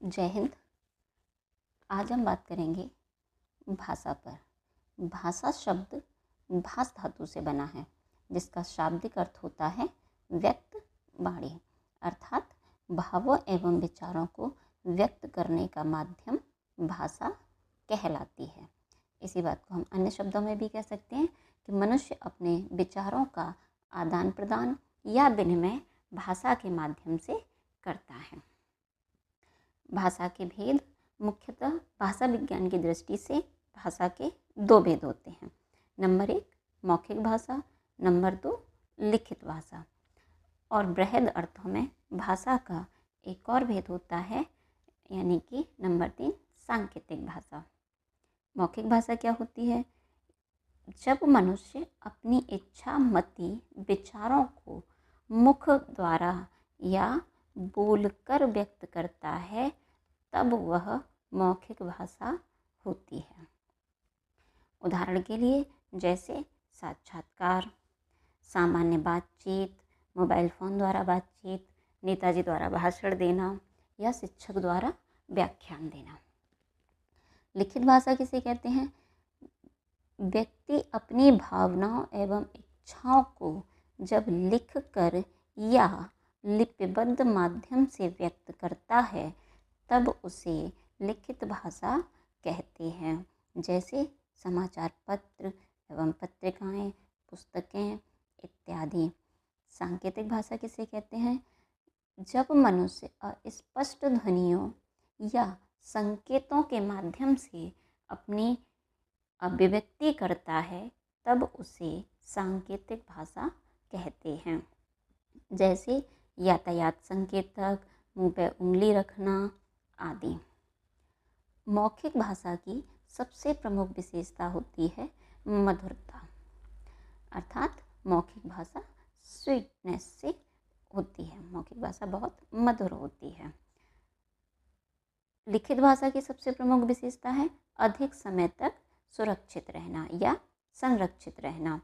जय हिंद। आज हम बात करेंगे भाषा पर। भाषा शब्द भास धातु से बना है, जिसका शाब्दिक अर्थ होता है व्यक्त वाणी, अर्थात भावों एवं विचारों को व्यक्त करने का माध्यम भाषा कहलाती है। इसी बात को हम अन्य शब्दों में भी कह सकते हैं कि मनुष्य अपने विचारों का आदान प्रदान या विनिमय भाषा के माध्यम से करता है। भाषा के भेद मुख्यतः भाषा विज्ञान की दृष्टि से भाषा के दो भेद होते हैं। नंबर 1 मौखिक भाषा, नंबर 2 लिखित भाषा। और बृहद अर्थों में भाषा का एक और भेद होता है, यानी कि नंबर 3 सांकेतिक भाषा। मौखिक भाषा क्या होती है? जब मनुष्य अपनी इच्छा मति विचारों को मुख द्वारा या बोलकर व्यक्त करता है, तब वह मौखिक भाषा होती है। उदाहरण के लिए जैसे साक्षात्कार, सामान्य बातचीत, मोबाइल फ़ोन द्वारा बातचीत, नेताजी द्वारा भाषण देना या शिक्षक द्वारा व्याख्यान देना। लिखित भाषा किसे कहते हैं? व्यक्ति अपनी भावनाओं एवं इच्छाओं को जब लिख कर या लिपिबद्ध माध्यम से व्यक्त करता है, तब उसे लिखित भाषा कहते हैं। जैसे समाचार पत्र एवं पत्रिकाएं, पुस्तकें इत्यादि। सांकेतिक भाषा किसे कहते हैं? जब मनुष्य अस्पष्ट ध्वनियों या संकेतों के माध्यम से अपनी अभिव्यक्ति करता है, तब उसे सांकेतिक भाषा कहते हैं। जैसे यातायात संकेतक, मुंह पे उंगली रखना आदि। मौखिक भाषा की सबसे प्रमुख विशेषता होती है मधुरता, अर्थात मौखिक भाषा स्वीटनेस से होती है। मौखिक भाषा बहुत मधुर होती है। लिखित भाषा की सबसे प्रमुख विशेषता है अधिक समय तक सुरक्षित रहना या संरक्षित रहना।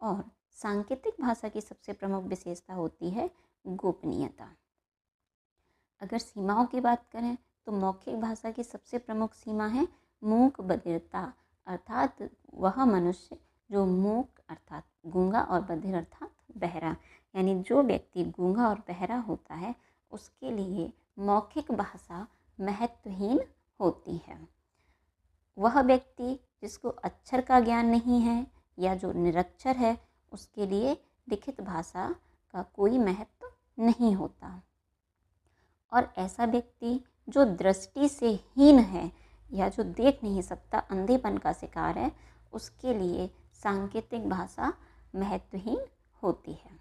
और सांकेतिक भाषा की सबसे प्रमुख विशेषता होती है गोपनीयता। अगर सीमाओं की बात करें तो मौखिक भाषा की सबसे प्रमुख सीमा है मूक बधिरता, अर्थात वह मनुष्य जो मूक अर्थात गूंगा और बधिर अर्थात बहरा, यानी जो व्यक्ति गूंगा और बहरा होता है, उसके लिए मौखिक भाषा महत्वहीन होती है। वह व्यक्ति जिसको अक्षर का ज्ञान नहीं है या जो निरक्षर है, उसके लिए लिखित भाषा का कोई महत्व नहीं होता। और ऐसा व्यक्ति जो दृष्टि से हीन है या जो देख नहीं सकता, अंधेपन का शिकार है, उसके लिए सांकेतिक भाषा महत्वहीन होती है।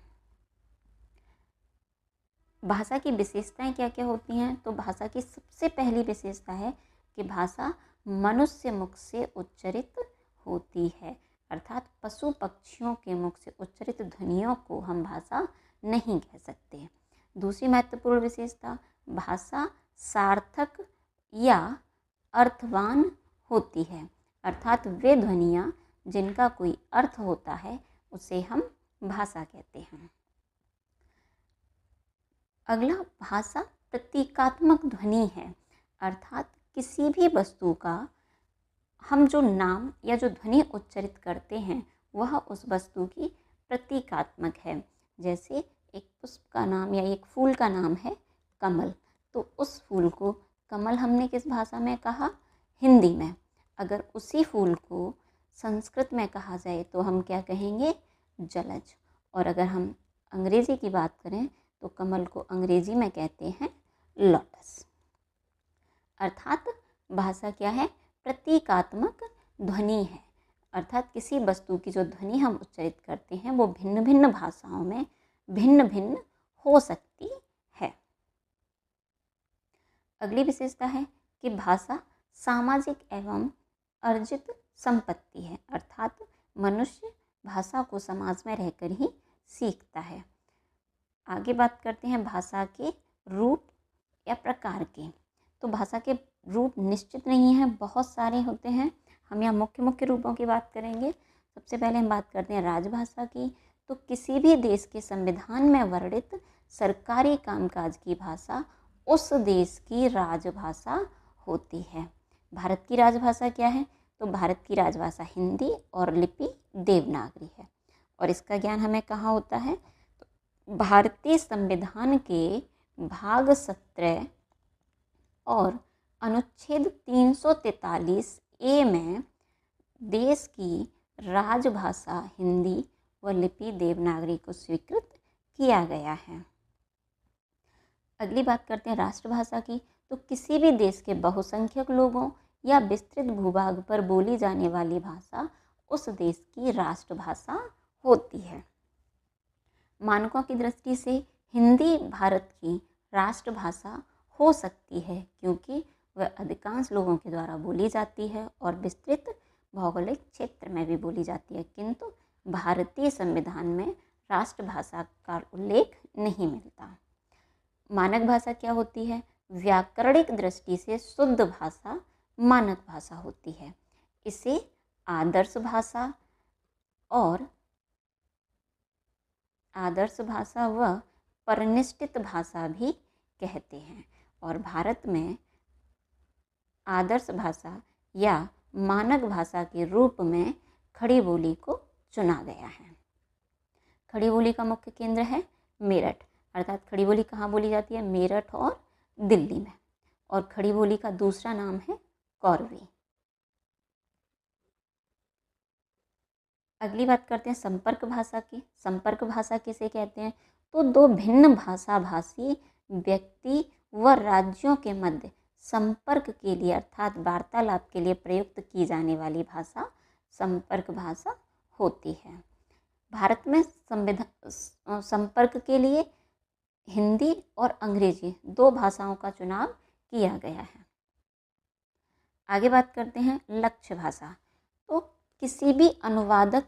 भाषा की विशेषताएं क्या क्या होती हैं? तो भाषा की सबसे पहली विशेषता है कि भाषा मनुष्य मुख से उच्चरित होती है, अर्थात पशु पक्षियों के मुख से उच्चरित ध्वनियों को हम भाषा नहीं कह सकते। दूसरी महत्वपूर्ण विशेषता, भाषा सार्थक या अर्थवान होती है, अर्थात वे ध्वनियाँ जिनका कोई अर्थ होता है उसे हम भाषा कहते हैं। अगला, भाषा प्रतीकात्मक ध्वनि है, अर्थात किसी भी वस्तु का हम जो नाम या जो ध्वनि उच्चरित करते हैं वह उस वस्तु की प्रतीकात्मक है। जैसे एक पुष्प का नाम या एक फूल का नाम है कमल, तो उस फूल को कमल हमने किस भाषा में कहा? हिंदी में। अगर उसी फूल को संस्कृत में कहा जाए तो हम क्या कहेंगे? जलज। और अगर हम अंग्रेजी की बात करें तो कमल को अंग्रेजी में कहते हैं लोटस। अर्थात भाषा क्या है? प्रतीकात्मक ध्वनि है, अर्थात किसी वस्तु की जो ध्वनि हम उच्चरित करते हैं वो भिन्न भिन्न भाषाओं में भिन्न भिन्न हो सकती है। अगली विशेषता है कि भाषा सामाजिक एवं अर्जित संपत्ति है, अर्थात मनुष्य भाषा को समाज में रहकर ही सीखता है। आगे बात करते हैं भाषा के रूप या प्रकार के। तो भाषा के रूप निश्चित नहीं है, बहुत सारे होते हैं। हम यहाँ मुख्य मुख्य रूपों की बात करेंगे। सबसे पहले हम बात करते हैं राजभाषा की। तो किसी भी देश के संविधान में वर्णित सरकारी कामकाज की भाषा उस देश की राजभाषा होती है। भारत की राजभाषा क्या है? तो भारत की राजभाषा हिंदी और लिपि देवनागरी है। और इसका ज्ञान हमें कहाँ होता है? तो भारतीय संविधान के भाग 17 और अनुच्छेद 343 ए में देश की राजभाषा हिंदी व लिपि देवनागरी को स्वीकृत किया गया है। अगली बात करते हैं राष्ट्रभाषा की। तो किसी भी देश के बहुसंख्यक लोगों या विस्तृत भूभाग पर बोली जाने वाली भाषा उस देश की राष्ट्रभाषा होती है। मानकों की दृष्टि से हिंदी भारत की राष्ट्रभाषा हो सकती है क्योंकि वह अधिकांश लोगों के द्वारा बोली जाती है और विस्तृत भौगोलिक क्षेत्र में भी बोली जाती है, किंतु भारतीय संविधान में राष्ट्रभाषा का उल्लेख नहीं मिलता। मानक भाषा क्या होती है? व्याकरणिक दृष्टि से शुद्ध भाषा मानक भाषा होती है। इसे आदर्श भाषा व परिनिष्ठित भाषा भी कहते हैं। और भारत में आदर्श भाषा या मानक भाषा के रूप में खड़ी बोली को चुना गया है। खड़ी बोली का मुख्य केंद्र है मेरठ, अर्थात खड़ी बोली कहाँ बोली जाती है? मेरठ और दिल्ली में। और खड़ी बोली का दूसरा नाम है कौरवी। अगली बात करते हैं संपर्क भाषा की। संपर्क भाषा किसे कहते हैं? तो दो भिन्न भाषा भाषी व्यक्ति व राज्यों के मध्य संपर्क के लिए अर्थात वार्तालाप के लिए प्रयुक्त की जाने वाली भाषा संपर्क भाषा होती है। भारत में संपर्क के लिए हिंदी और अंग्रेजी दो भाषाओं का चुनाव किया गया है। आगे बात करते हैं लक्ष्य भाषा। तो किसी भी अनुवादक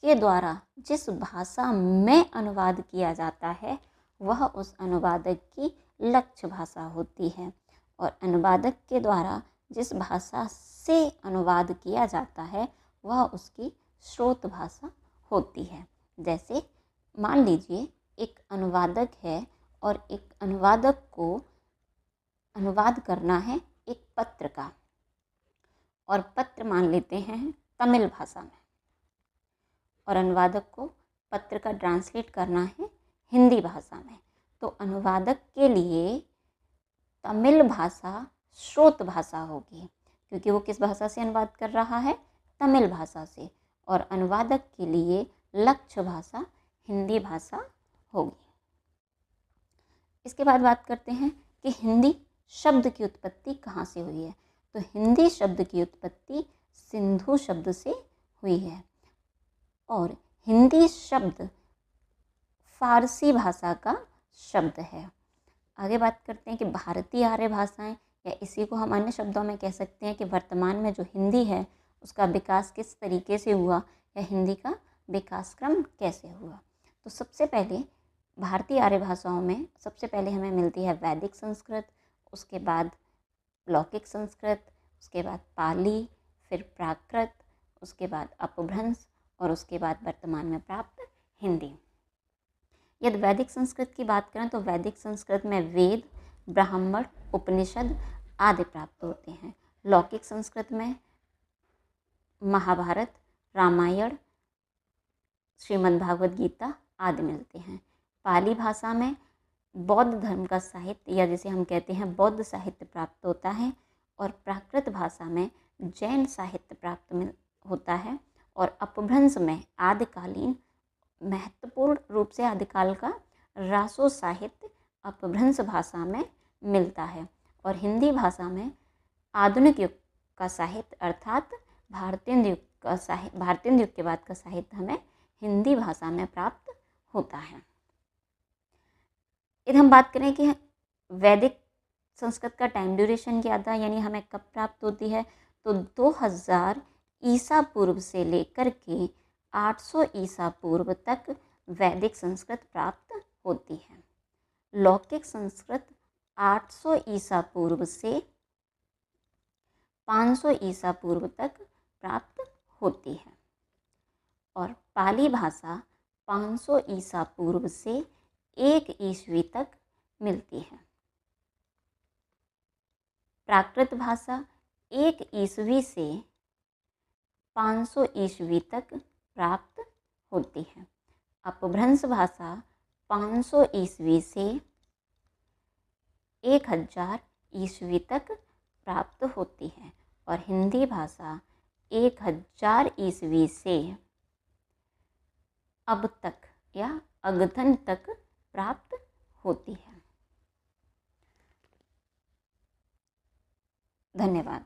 के द्वारा जिस भाषा में अनुवाद किया जाता है वह उस अनुवादक की लक्ष्य भाषा होती है। और अनुवादक के द्वारा जिस भाषा से अनुवाद किया जाता है वह उसकी स्रोत भाषा होती है। जैसे मान लीजिए एक अनुवादक है और एक अनुवादक को अनुवाद करना है एक पत्र का, और पत्र मान लेते हैं तमिल भाषा में, और अनुवादक को पत्र का ट्रांसलेट करना है हिंदी भाषा में। तो अनुवादक के लिए तमिल भाषा स्रोत भाषा होगी क्योंकि वो किस भाषा से अनुवाद कर रहा है? तमिल भाषा से। और अनुवादक के लिए लक्ष्य भाषा हिंदी भाषा होगी। इसके बाद बात करते हैं कि हिंदी शब्द की उत्पत्ति कहाँ से हुई है। तो हिंदी शब्द की उत्पत्ति सिंधु शब्द से हुई है और हिंदी शब्द फारसी भाषा का शब्द है। आगे बात करते हैं कि भारतीय आर्य भाषाएं, या इसी को हम अन्य शब्दों में कह सकते हैं कि वर्तमान में जो हिंदी है उसका विकास किस तरीके से हुआ या हिंदी का विकास क्रम कैसे हुआ। तो सबसे पहले भारतीय आर्य भाषाओं में सबसे पहले हमें मिलती है वैदिक संस्कृत, उसके बाद लौकिक संस्कृत, उसके बाद पाली, फिर प्राकृत, उसके बाद अपभ्रंश और उसके बाद वर्तमान में प्राप्त हिंदी। यदि वैदिक संस्कृत की बात करें तो वैदिक संस्कृत में वेद, ब्राह्मण, उपनिषद आदि प्राप्त होते हैं। लौकिक संस्कृत में महाभारत, रामायण, श्रीमद्भागवत गीता आदि मिलते हैं। पाली भाषा में बौद्ध धर्म का साहित्य या जिसे हम कहते हैं बौद्ध साहित्य प्राप्त होता है, और प्राकृत भाषा में जैन साहित्य प्राप्त होता है, और अपभ्रंश में आदिकालीन महत्वपूर्ण रूप से आदिकाल का रासो साहित्य अपभ्रंश भाषा में मिलता है। और हिंदी भाषा में आधुनिक युग का साहित्य अर्थात भारतीय युग के बाद का साहित्य हमें हिंदी भाषा में प्राप्त होता है। यदि हम बात करें कि वैदिक संस्कृत का टाइम ड्यूरेशन क्या था, यानी हमें कब प्राप्त होती है, तो 2000 ईसा पूर्व से लेकर के 800 ईसा पूर्व तक वैदिक संस्कृत प्राप्त होती है। लौकिक संस्कृत 800 ईसा पूर्व से 500 ईसा पूर्व तक प्राप्त होती है, और पाली भाषा 500 ईसा पूर्व से 1 ईस्वी तक मिलती है। प्राकृत भाषा 1 ईस्वी से 500 ईस्वी तक प्राप्त होती है। अपभ्रंश भाषा 500 ईस्वी से 1000 ईस्वी तक प्राप्त होती है और हिंदी भाषा 1000 ईस्वी से अब तक या अद्यतन तक प्राप्त होती है। धन्यवाद।